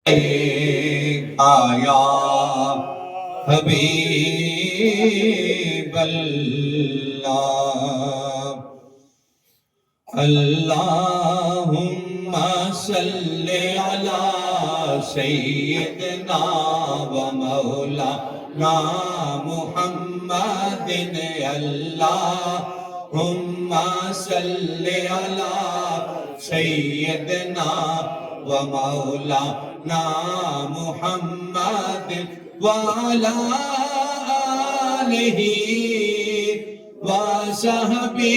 آیا حبیب اللہ اللہم صلی علی سیدنا و مولانا محمد اللہم صلی علی سیدنا و مولانا محمد وعلی آلہ وصحبہ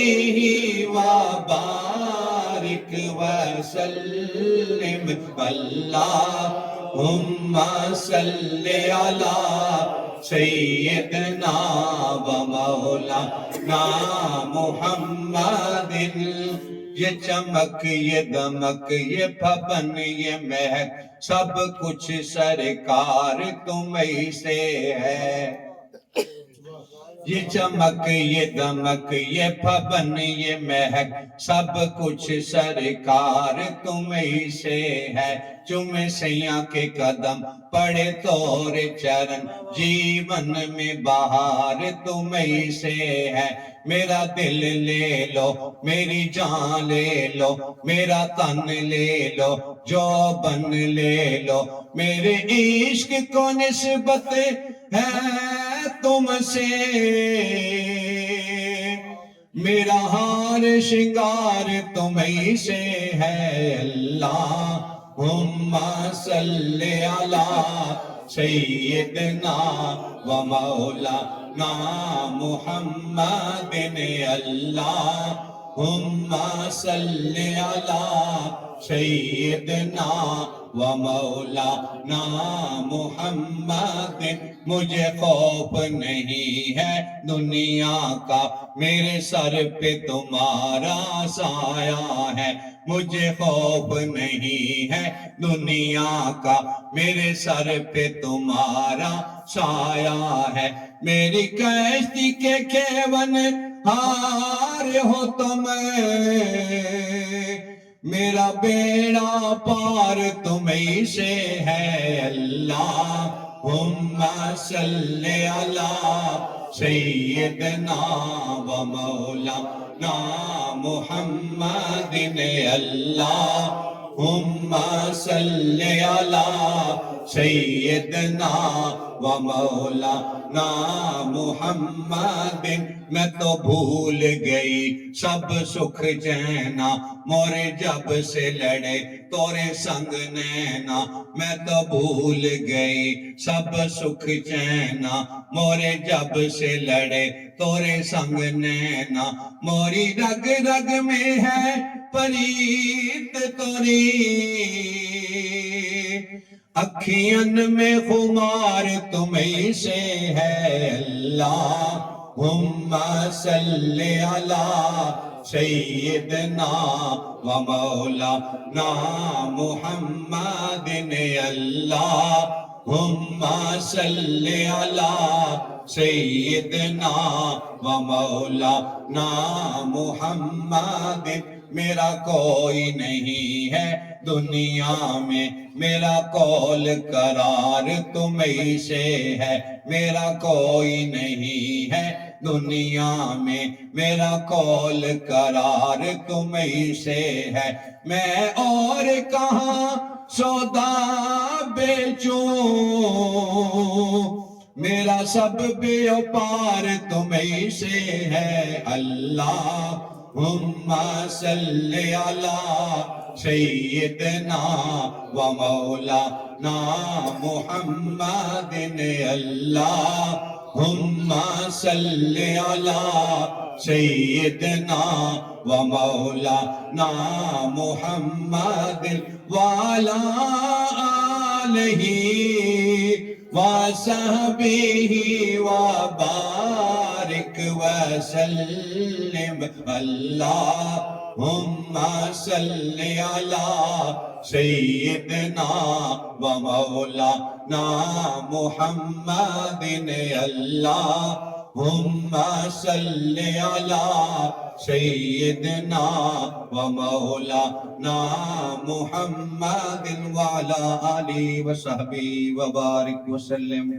وبارک وسلم اللہم صلی علی سیدنا و مولانا محمد یہ چمک یہ دمک یہ پھپن یہ مہک سب کچھ سرکار تمہیں سے ہے یہ چمک یہ دمک یہ پھپن یہ مہک سب کچھ سرکار تمہیں سے ہے چوم سیاں کے قدم پڑے تور چرن جیون میں بہار تمہیں سے ہے میرا دل لے لو میری جان لے لو میرا تن لے لو جو بن لے لو میرے عشق کو نسبت ہے تم سے میرا ہار شنگار تمہیں سے ہے اللہم صلی علی سیدنا و مولانا محمد اللہم صلی علی سیدنا و مولانا محمد مجھے خوف نہیں ہے دنیا کا میرے سر پہ تمہارا سایہ ہے مجھے خوف نہیں ہے دنیا کا میرے سر پہ تمہارا سایہ ہے میری کشتی کے کیون ہار ہو تم میرا بیڑا پار تمہیں سے ہے اللہم صلی علی سیدنا و مولانا محمد اللہم صلی علی سیدنا و مولانا محمد میں تو بھول گئی سب سکھ جینا مورے جب سے لڑے تورے سنگ نینا میں تو بھول گئی سب سکھ جینا مورے جب سے لڑے تورے سنگ نینا موری رگ رگ میں ہے پریت توری اکھیان میں خمار تمہیں سے ہے اللہم صلی علی سیدنا و مولانا محمد اللہم صلی علی سیدنا و مولانا محمد میرا کوئی نہیں ہے دنیا میں میرا قول قرار تمہیں سے ہے میرا کوئی نہیں ہے دنیا میں میرا قول قرار تمہیں سے ہے میں اور کہاں سودا بیچوں میرا سب بیوپار تمہیں سے ہے اللہم صلی علی سیدنا و مولانا محمد اللہم صلی علی سیدنا و مولانا محمد وعلی آلہ وصحبہ وبارک وسلم اللہم صلی علی سیدنا و مولانا محمد صلی علی سیدنا و مولانا محمد وعلی آلہ وصحبہ وبارک وسلم.